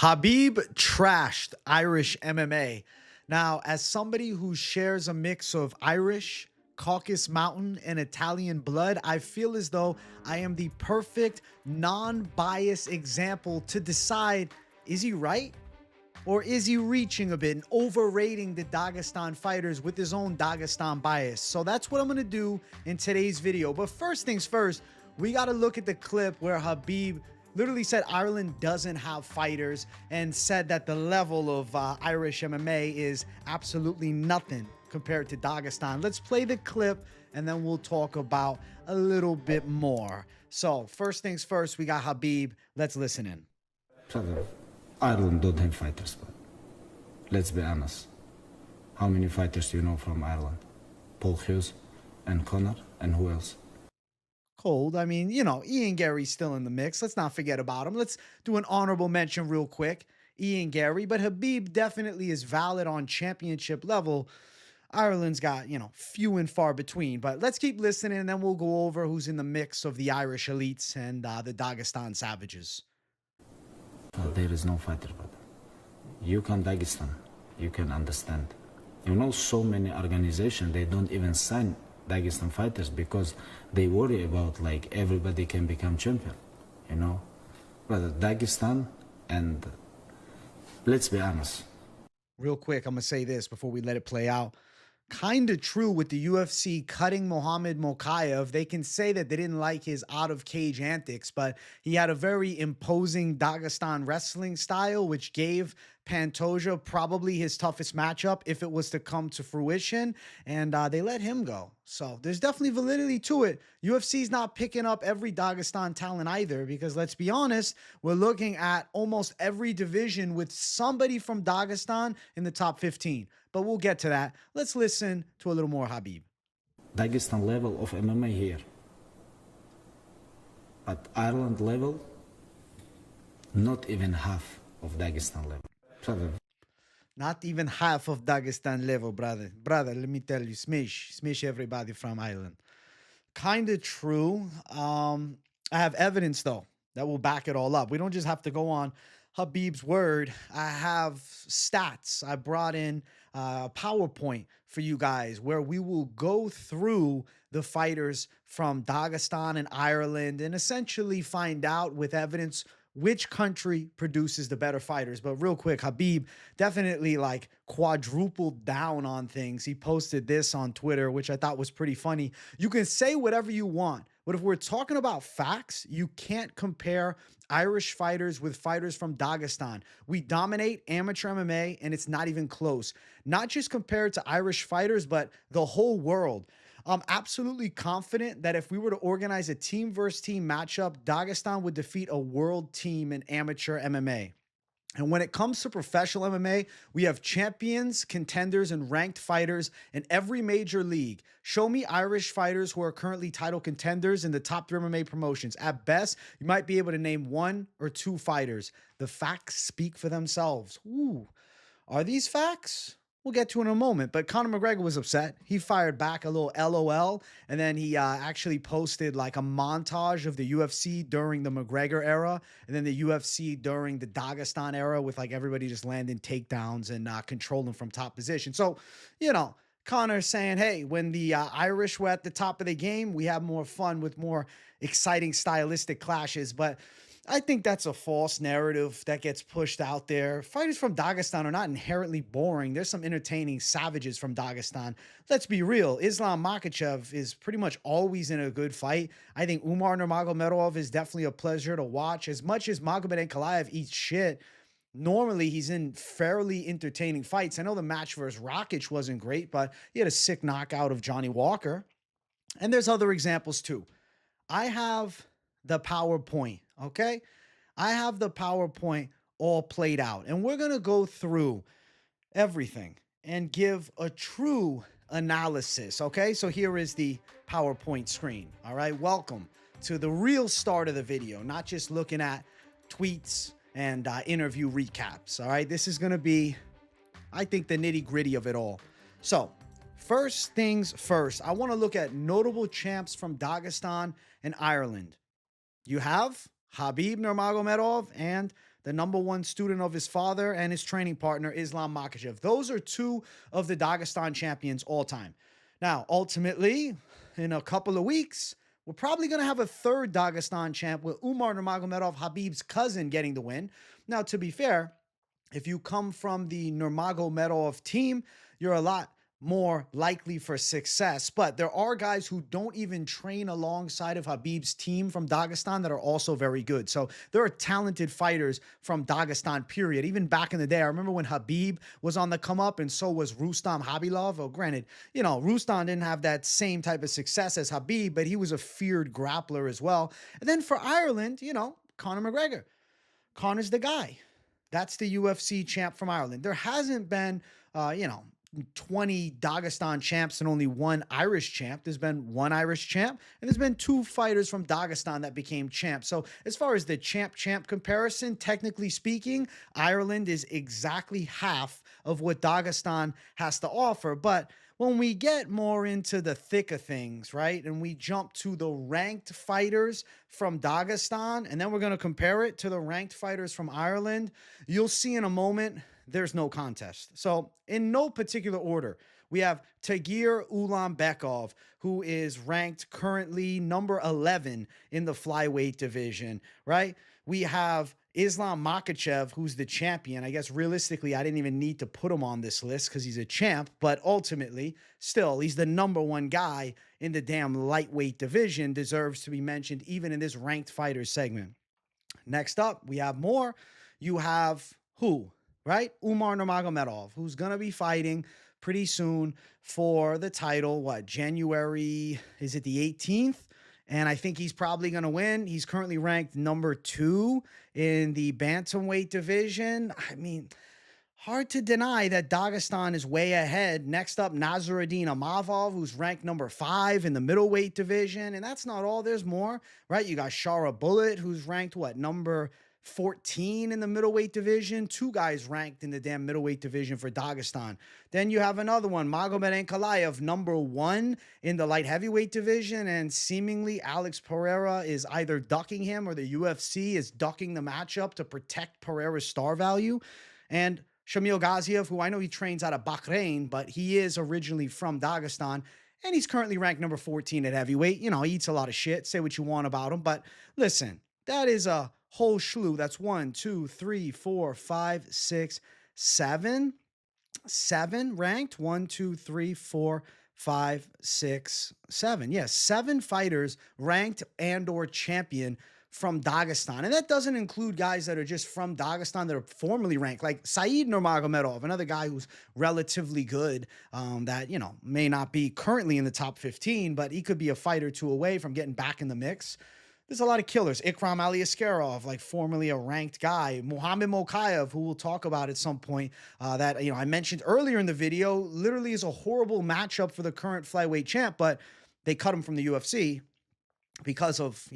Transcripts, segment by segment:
Khabib trashed Irish MMA. Now, as somebody who shares a mix of Irish, Caucasus Mountain, and Italian blood, I feel as though I am the perfect non-biased example to decide, is he right? Or is he reaching a bit and overrating the Dagestan fighters with his own Dagestan bias? So that's what I'm going to do in today's video. But first things first, we got to look at the clip where Khabib literally said Ireland doesn't have fighters and said that the level of Irish MMA is absolutely nothing compared to Dagestan. Let's play the clip and then we'll talk about a little bit more. So first things first, we got Khabib. Let's listen in. Ireland don't have fighters, but let's be honest. How many fighters do you know from Ireland? Paul Hughes and Connor, and who else? Cold. I mean, you know, Ian Gary's still in the mix. Let's not forget about him. Let's do an honorable mention real quick. Ian Gary, but Khabib definitely is valid on championship level. Ireland's got, you know, few and far between, but let's keep listening and then we'll go over who's in the mix of the Irish elites and the Dagestan savages. Well, there is no fighter, but you can Dagestan, you can understand. You know, so many organizations, they don't even sign Dagestan fighters because they worry about like everybody can become champion, you know. But Dagestan, and let's be honest. Real quick, I'm going to say this before we let it play out. Kind of true with the UFC cutting Mohamed Mokaev. They can say that they didn't like his out-of-cage antics, but he had a very imposing Dagestan wrestling style, which gave Pantoja probably his toughest matchup if it was to come to fruition, and they let him go. So there's definitely validity to it. UFC's not picking up every Dagestan talent either, because let's be honest, we're looking at almost every division with somebody from Dagestan in the top 15. But we'll get to that. Let's listen to a little more Khabib. Dagestan level of MMA here. At Ireland level, not even half of Dagestan level. Not even half of Dagestan level, brother. Brother, let me tell you, smish everybody from Ireland. Kind of true. I have evidence, though, that will back it all up. We don't just have to go on Khabib's word. I have stats. I brought in a PowerPoint for you guys where we will go through the fighters from Dagestan and Ireland and essentially find out with evidence which country produces the better fighters. But real quick, Khabib definitely like quadrupled down on things. He posted this on Twitter, which I thought was pretty funny. You can say whatever you want, but if we're talking about facts, you can't compare Irish fighters with fighters from Dagestan. We dominate amateur MMA, and it's not even close. Not just compared to Irish fighters, but the whole world. I'm absolutely confident that if we were to organize a team versus team matchup, Dagestan would defeat a world team in amateur MMA. And when it comes to professional MMA, we have champions, contenders, and ranked fighters in every major league. Show me Irish fighters who are currently title contenders in the top 3 MMA promotions. At best, you might be able to name 1 or 2 fighters. The facts speak for themselves. Ooh, are these facts? We'll get to in a moment, but Conor McGregor was upset. He fired back a little LOL, and then he actually posted like a montage of the UFC during the McGregor era, and then the UFC during the Dagestan era with like everybody just landing takedowns and controlling from top position. So, you know, Conor saying, hey, when the Irish were at the top of the game, we have more fun with more exciting stylistic clashes, but I think that's a false narrative that gets pushed out there. Fighters from Dagestan are not inherently boring. There's some entertaining savages from Dagestan. Let's be real. Islam Makhachev is pretty much always in a good fight. I think Umar Nurmagomedov is definitely a pleasure to watch. As much as Magomed Ankalaev eats shit, normally he's in fairly entertaining fights. I know the match versus Rakic wasn't great, but he had a sick knockout of Johnny Walker. And there's other examples too. I have the PowerPoint, okay? I have the PowerPoint all played out, and we're going to go through everything and give a true analysis, okay? So here is the PowerPoint screen, all right? Welcome to the real start of the video, not just looking at tweets and interview recaps, all right? This is going to be, I think, the nitty-gritty of it all. So first things first, I want to look at notable champs from Dagestan and Ireland. You have Khabib Nurmagomedov and the #1 student of his father, and his training partner, Islam Makhachev. Those are two of the Dagestan champions all time. Now, ultimately, in a couple of weeks, we're probably going to have a third Dagestan champ with Umar Nurmagomedov, Khabib's cousin, getting the win. Now, to be fair, if you come from the Nurmagomedov team, you're a lot more likely for success. But there are guys who don't even train alongside of Khabib's team from Dagestan that are also very good. So there are talented fighters from Dagestan, period. Even back in the day, I remember when Khabib was on the come up, and so was Rustam Khabilov. Well, granted, Rustam didn't have that same type of success as Khabib, but he was a feared grappler as well. And then for Ireland, Conor McGregor. Conor's the guy. That's the UFC champ from Ireland. There hasn't been, 20 Dagestan champs and only one Irish champ. There's been one Irish champ, and there's been two fighters from Dagestan that became champs. So as far as the champ comparison, technically speaking, Ireland is exactly half of what Dagestan has to offer. But when we get more into the thick of things, right, and we jump to the ranked fighters from Dagestan, and then we're going to compare it to the ranked fighters from Ireland, you'll see in a moment there's no contest. So in no particular order, we have Tagir Ulanbekov, who is ranked currently number 11 in the flyweight division, right? We have Islam Makhachev, who's the champion. I guess realistically, I didn't even need to put him on this list because he's a champ, but ultimately, still, he's the #1 guy in the damn lightweight division, deserves to be mentioned even in this ranked fighters segment. Next up, we have more. You have who? Right? Umar Nurmagomedov, who's going to be fighting pretty soon for the title. January, is it the 18th? And I think he's probably going to win. He's currently ranked number 2 in the bantamweight division. I mean, hard to deny that Dagestan is way ahead. Next up, Nazaruddin Amavov, who's ranked number 5 in the middleweight division. And that's not all. There's more, right? You got Shara Bullet, who's ranked, number 14 in the middleweight division. 2 guys ranked in the damn middleweight division for Dagestan. Then you have another one, Magomed Ankalaev, number 1 in the light heavyweight division, and seemingly Alex Pereira is either ducking him or the UFC is ducking the matchup to protect Pereira's star value. And Shamil Gaziev, who I know he trains out of Bahrain, but he is originally from Dagestan, and he's currently ranked number 14 at heavyweight. He eats a lot of shit. Say what you want about him, but listen, that is a whole slew. That's 1, 2, 3, 4, 5, 6, 7. 7 ranked. 1, 2, 3, 4, 5, 6, 7. Yes, 7 fighters ranked and or champion from Dagestan. And that doesn't include guys that are just from Dagestan that are formerly ranked, like Saeed Nurmagomedov, another guy who's relatively good, that, may not be currently in the top 15, but he could be a fight or two away from getting back in the mix. There's a lot of killers. Ikram Aliaskarov, formerly a ranked guy. Muhammad Mokayev, who we'll talk about at some point, that I mentioned earlier in the video, literally is a horrible matchup for the current flyweight champ, but they cut him from the UFC because of,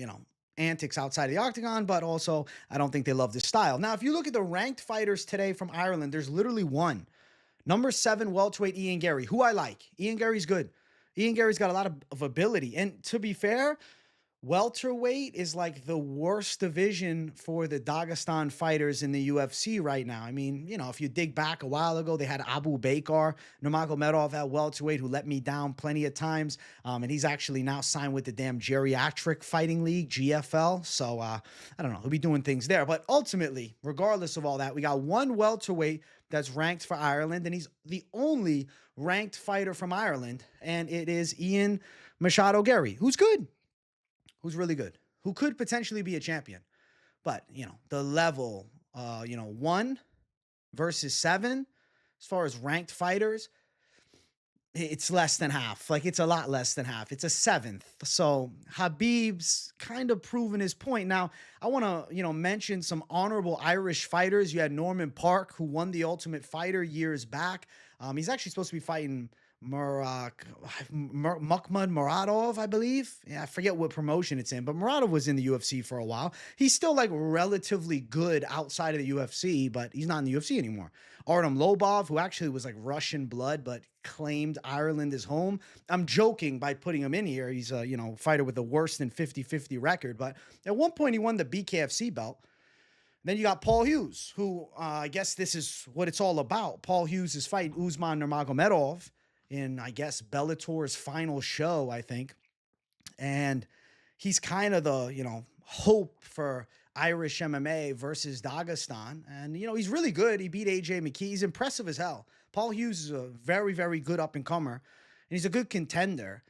antics outside of the octagon, but also I don't think they love this style. Now, if you look at the ranked fighters today from Ireland, there's literally one. Number 7 welterweight Ian Garry, who I like. Ian Garry's good. Ian Garry's got a lot of ability. And to be fair, welterweight is the worst division for the Dagestan fighters in the UFC right now. I mean, if you dig back a while ago, they had Abu Bakar Nurmagomedov at welterweight, who let me down plenty of times. And he's actually now signed with the damn geriatric fighting league, GFL. So I don't know, he'll be doing things there. But ultimately, regardless of all that, we got one welterweight that's ranked for Ireland, and he's the only ranked fighter from Ireland. And it is Ian Machado Garry, who's good. Who's really good, who could potentially be a champion. But, the level, 1 versus 7, as far as ranked fighters, it's less than half. It's a lot less than half. It's a 7th. So Khabib's kind of proven his point. Now, I want to, mention some honorable Irish fighters. You had Norman Park, who won the Ultimate Fighter years back. He's actually supposed to be fighting Mukhmad Muradov, I believe. Yeah, I forget what promotion it's in, but Muradov was in the UFC for a while. He's still relatively good outside of the UFC, but he's not in the UFC anymore. Artem Lobov, who actually was Russian blood, but claimed Ireland as home. I'm joking by putting him in here. He's a fighter with a worse than 50-50 record, but at one point he won the BKFC belt. Then you got Paul Hughes, who I guess this is what it's all about. Paul Hughes is fighting Usman Nurmagomedov in, I guess, Bellator's final show, I think. And he's kind of the, hope for Irish MMA versus Dagestan. And, he's really good. He beat AJ McKee. He's impressive as hell. Paul Hughes is a very, very good up-and-comer. And he's a good contender.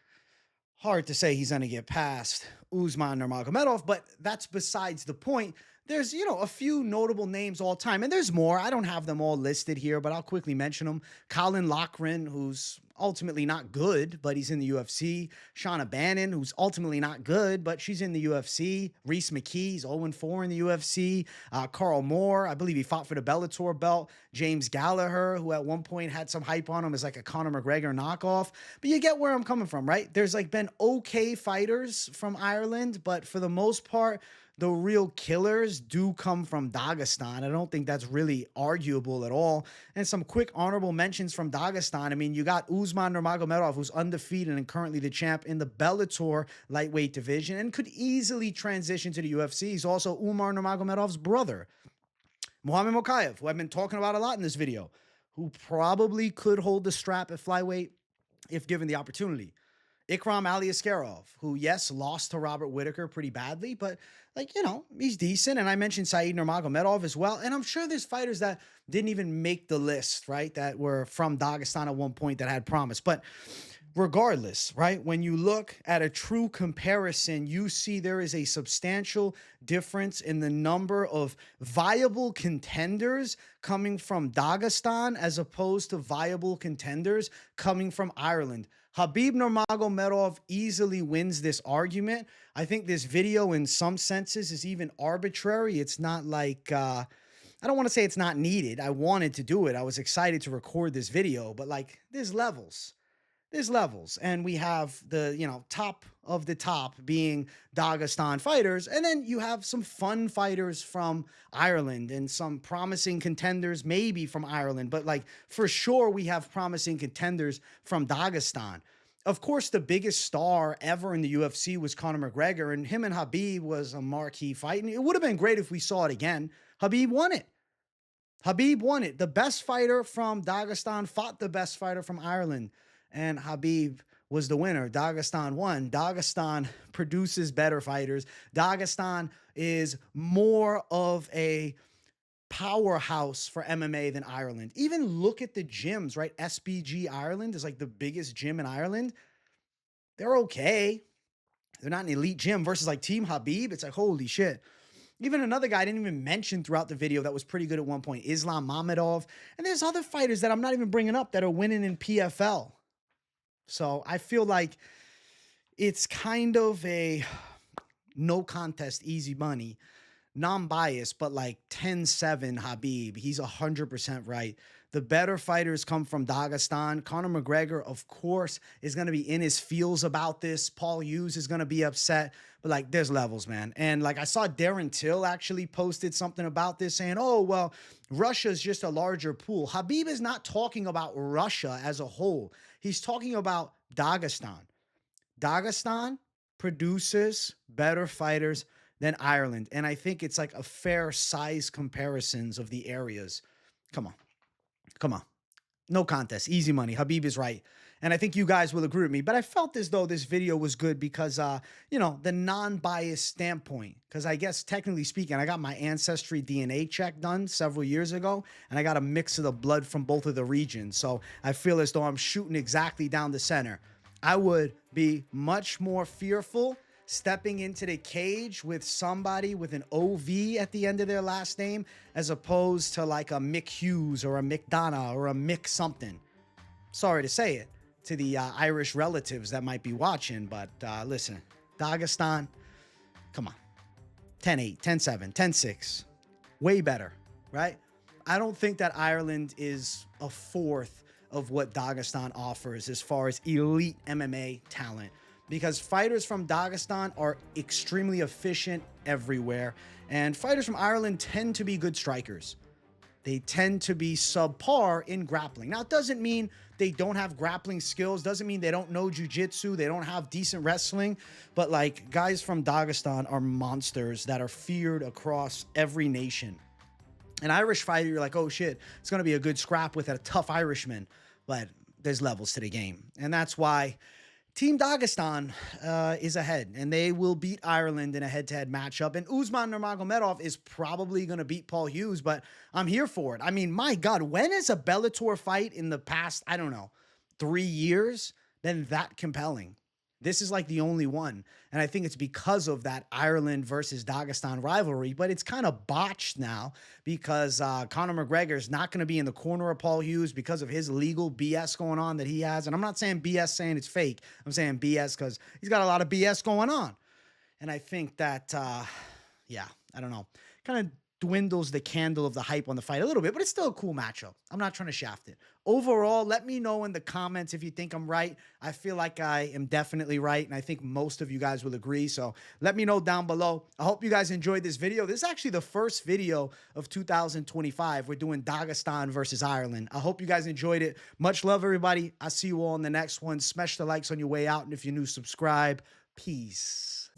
Hard to say he's going to get past Usman Nurmagomedov, but that's besides the point. There's, a few notable names all time, and there's more. I don't have them all listed here, but I'll quickly mention them. Colin Loughran, who's ultimately not good, but he's in the UFC. Shauna Bannon, who's ultimately not good, but she's in the UFC. Reese McKee's 0-4 in the UFC. Carl Moore, I believe he fought for the Bellator belt. James Gallagher, who at one point had some hype on him as like a Conor McGregor knockoff. But you get where I'm coming from, right? There's like been okay fighters from Ireland, but for the most part, the real killers do come from Dagestan. I don't think that's really arguable at all. And some quick honorable mentions from Dagestan. I mean, you got Usman Nurmagomedov, who's undefeated and currently the champ in the Bellator lightweight division and could easily transition to the UFC. He's also Umar Nurmagomedov's brother. Muhammad Mokaev, who I've been talking about a lot in this video, who probably could hold the strap at flyweight if given the opportunity. Ikram Aliaskarov, who, yes, lost to Robert Whittaker pretty badly, but, he's decent. And I mentioned Saeed Nurmagomedov as well. And I'm sure there's fighters that didn't even make the list, right, that were from Dagestan at one point that had promise. But regardless, right, when you look at a true comparison, you see there is a substantial difference in the number of viable contenders coming from Dagestan as opposed to viable contenders coming from Ireland. Khabib Nurmagomedov easily wins this argument. I think this video in some senses is even arbitrary. It's not like, I don't want to say it's not needed. I wanted to do it. I was excited to record this video, but there's levels. There's levels, and we have the, top of the top being Dagestan fighters, and then you have some fun fighters from Ireland and some promising contenders maybe from Ireland, but for sure we have promising contenders from Dagestan. Of course, the biggest star ever in the UFC was Conor McGregor, and him and Khabib was a marquee fight, and it would have been great if we saw it again. Khabib won it. Khabib won it. The best fighter from Dagestan fought the best fighter from Ireland, and Khabib was the winner. Dagestan won. Dagestan produces better fighters. Dagestan is more of a powerhouse for MMA than Ireland. Even look at the gyms, right? SBG Ireland is the biggest gym in Ireland. They're okay. They're not an elite gym versus Team Khabib. It's holy shit. Even another guy I didn't even mention throughout the video that was pretty good at one point, Islam Mamedov. And there's other fighters that I'm not even bringing up that are winning in PFL. So I feel like it's kind of a no contest, easy money, non-biased, but 10-7 Khabib. He's 100% right. The better fighters come from Dagestan. Conor McGregor, of course, is going to be in his feels about this. Paul Hughes is going to be upset. But there's levels, man. And I saw Darren Till actually posted something about this saying, oh, well, Russia's just a larger pool. Khabib is not talking about Russia as a whole. He's talking about Dagestan. Dagestan produces better fighters than Ireland. And I think it's a fair size comparisons of the areas. Come on. No contest. Easy money. Khabib is right. And I think you guys will agree with me. But I felt as though this video was good because, the non-biased standpoint. Because I guess, technically speaking, I got my ancestry DNA check done several years ago. And I got a mix of the blood from both of the regions. So I feel as though I'm shooting exactly down the center. I would be much more fearful stepping into the cage with somebody with an OV at the end of their last name as opposed to a Mick Hughes or a McDonough or a Mick something. Sorry to say it to the Irish relatives that might be watching, but listen, Dagestan, come on. 10-8, 10-7, 10-6. Way better, right? I don't think that Ireland is a fourth of what Dagestan offers as far as elite MMA talent, because fighters from Dagestan are extremely efficient everywhere, and fighters from Ireland tend to be good strikers. They tend to be subpar in grappling. Now, it doesn't mean they don't have grappling skills, doesn't mean they don't know jiu-jitsu, they don't have decent wrestling, but like guys from Dagestan are monsters that are feared across every nation. An Irish fighter, you're like, oh shit, it's going to be a good scrap with a tough Irishman, but there's levels to the game. And that's why Team Dagestan is ahead, and they will beat Ireland in a head-to-head matchup. And Usman Nurmagomedov is probably going to beat Paul Hughes, but I'm here for it. I mean, my God, when has a Bellator fight in the past, I don't know, 3 years been that compelling? This is like the only one. And I think it's because of that Ireland versus Dagestan rivalry, but it's kind of botched now because Conor McGregor is not going to be in the corner of Paul Hughes because of his legal BS going on that he has. And I'm not saying BS saying it's fake. I'm saying BS because he's got a lot of BS going on. And I think that, yeah, I don't know, kind of dwindles the candle of the hype on the fight a little bit, but it's still a cool matchup. I'm not trying to shaft it. Overall, let me know in the comments if you think I'm right. I feel like I am definitely right, and I think most of you guys will agree, so let me know down below. I hope you guys enjoyed this video. This is actually the first video of 2025. We're doing Dagestan versus Ireland. I hope you guys enjoyed it. Much love, everybody. I'll see you all in the next one. Smash the likes on your way out, and if you're new, subscribe. Peace.